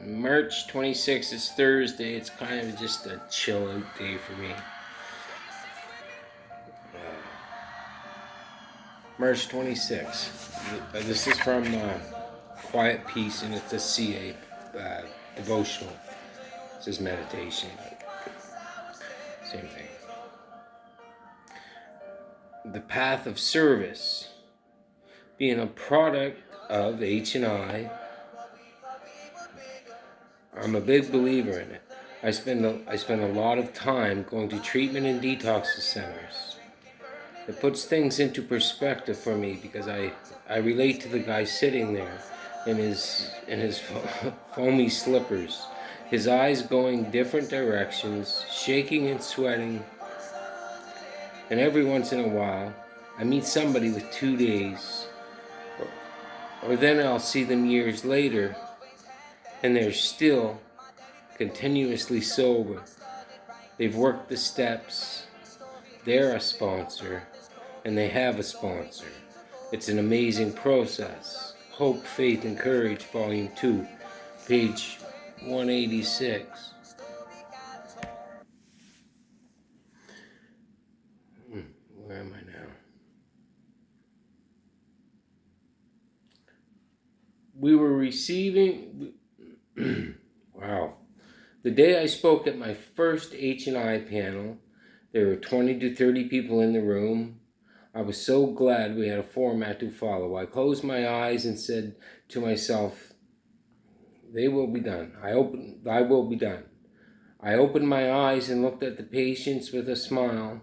March 26th is Thursday. It's kind of just a chill out day for me. March 26th. This is from Quiet Peace, and it's a CA devotional. It says meditation. Same thing. The path of service. Being a product of H&I, I'm a big believer in it. I spend a lot of time going to treatment and detox centers. It puts things into perspective for me because I relate to the guy sitting there in his foamy slippers, his eyes going different directions, shaking and sweating. And every once in a while, I meet somebody with 2 days, or then I'll see them years later, and they're still continuously sober. They've worked the steps, they're a sponsor, and they have a sponsor. It's an amazing process. Hope, Faith, and Courage, Volume 2, page 186. Where am I now? We were receiving... wow. The day I spoke at my first H&I panel, there were 20 to 30 people in the room. I was so glad we had a format to follow. I closed my eyes and said to myself, they will be done. I will be done. I opened my eyes and looked at the patients with a smile,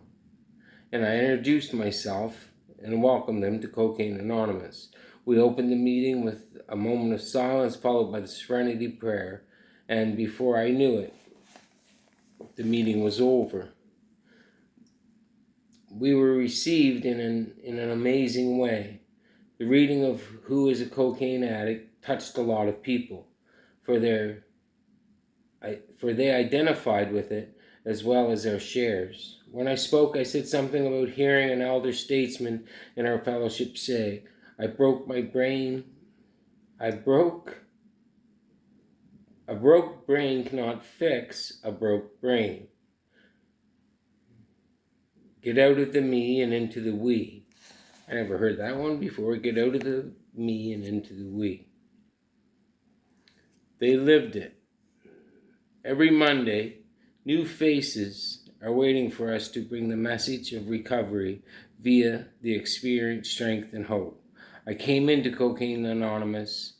and I introduced myself and welcomed them to Cocaine Anonymous. We opened the meeting with a moment of silence followed by the Serenity Prayer, and before I knew it, the meeting was over. We were received in an amazing way. The reading of Who is a Cocaine Addict touched a lot of people, for they identified with it as well as their shares. When I spoke, I said something about hearing an elder statesman in our fellowship say, a broke brain cannot fix a broke brain. Get out of the me and into the we. I never heard that one before. Get out of the me and into the we. They lived it. Every Monday, new faces are waiting for us to bring the message of recovery via the experience, strength, and hope. I came into Cocaine Anonymous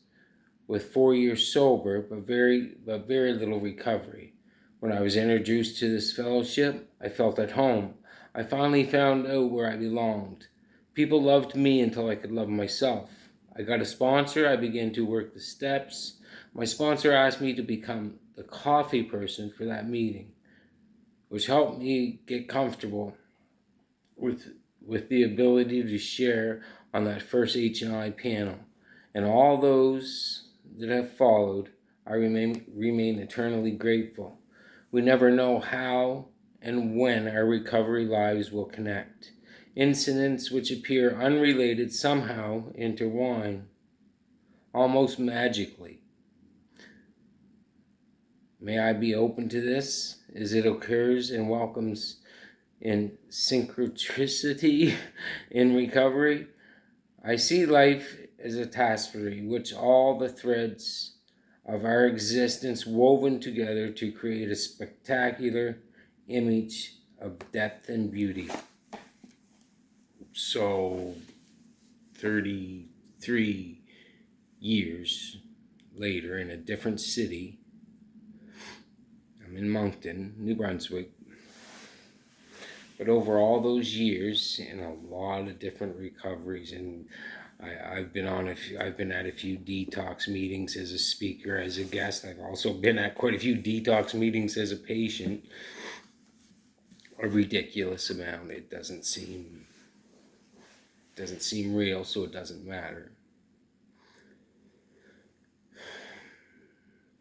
with 4 years sober, but very little recovery. When I was introduced to this fellowship, I felt at home. I finally found out where I belonged. People loved me until I could love myself. I got a sponsor. I began to work the steps. My sponsor asked me to become the coffee person for that meeting, which helped me get comfortable with the ability to share on that first H&I panel. And all those that have followed, I remain eternally grateful. We never know how and when our recovery lives will connect. Incidents which appear unrelated somehow intertwine, almost magically. May I be open to this as it occurs and welcomes in synchronicity in recovery. I see life as a tapestry, which all the threads of our existence woven together to create a spectacular image of depth and beauty. So, 33 years later, in a different city, I'm in Moncton, New Brunswick. But over all those years, in a lot of different recoveries, and I've been at a few detox meetings as a speaker, as a guest. I've also been at quite a few detox meetings as a patient. A ridiculous amount. It doesn't seem real, so it doesn't matter.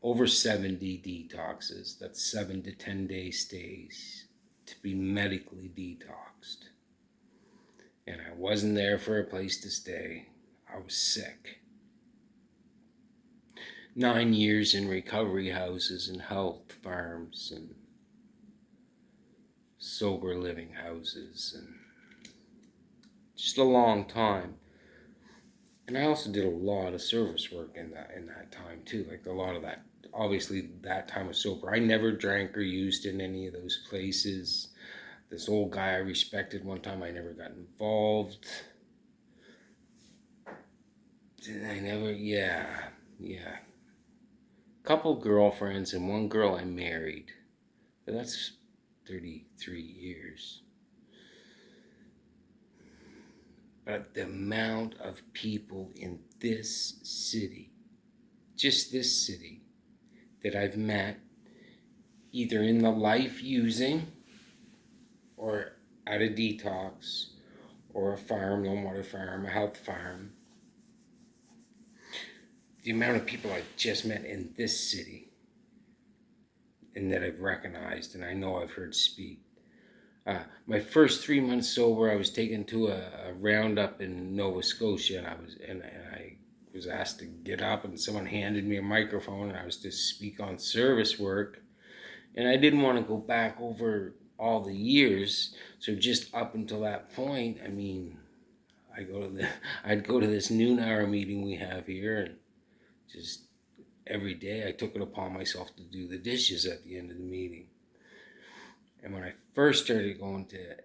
Over 70 detoxes. That's 7 to 10 day stays to be medically detoxed. And I wasn't there for a place to stay. I was sick. 9 years in recovery houses and health farms and sober living houses, and just a long time. And I also did a lot of service work in that time too. Like a lot of that, obviously that time was sober. I never drank or used in any of those places. This old guy I respected one time, I never got involved. I never, yeah. Couple girlfriends and one girl I married. But that's 33 years. But the amount of people in this city, just this city, that I've met, either in the life using, or at a detox, or a farm, lone water farm, a health farm. The amount of people I've just met in this city, and that I've recognized, and I know I've heard speak. My first 3 months sober, I was taken to a roundup in Nova Scotia, and I was asked to get up, and someone handed me a microphone, and I was to speak on service work, and I didn't want to go back over all the years. So just up until that point, I mean, I'd go to this noon hour meeting we have here, and just every day I took it upon myself to do the dishes at the end of the meeting. And when I first started going to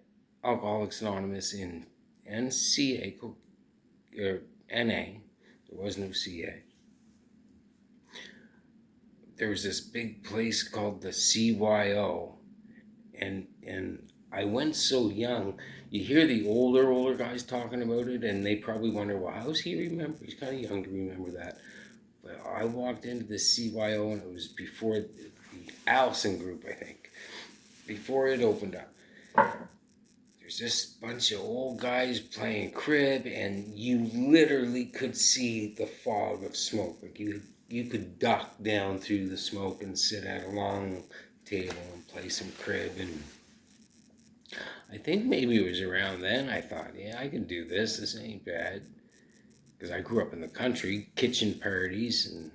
Alcoholics Anonymous in NCA, or NA, there was no CA. There was this big place called the CYO, and I went so young. You hear the older guys talking about it, and they probably wonder, well, how's he remember? He's kind of young to remember that. But I walked into the CYO, and it was before the Allison group, I think. Before it opened up, there's this bunch of old guys playing crib, and you literally could see the fog of smoke. Like you could duck down through the smoke and sit at a long table and play some crib. And I think maybe it was around then I thought, yeah, I can do this. This ain't bad. Because I grew up in the country, kitchen parties, and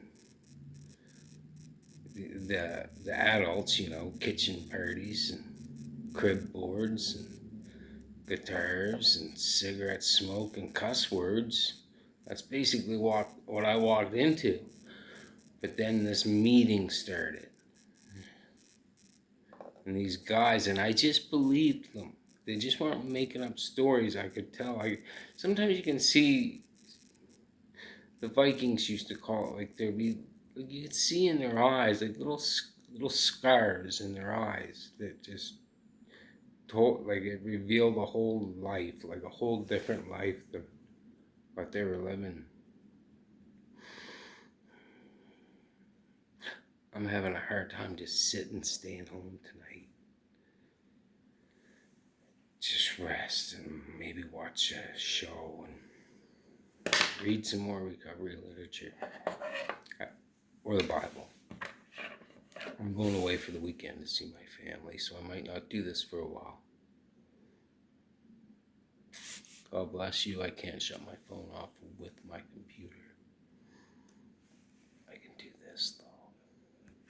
the adults, kitchen parties and crib boards and guitars and cigarette smoke and cuss words. That's basically what I walked into. But then this meeting started. And these guys, and I just believed them. They just weren't making up stories. I could tell. Sometimes you can see, the Vikings used to call it, like there'd be, like you could see in their eyes, like little scars in their eyes that just told, like it revealed a whole life, like a whole different life than what they were living. I'm having a hard time just sitting, staying home tonight. Just rest and maybe watch a show and read some more recovery literature or the Bible. I'm going away for the weekend to see my family, so I might not do this for a while. God bless you. I can't shut my phone off with my computer.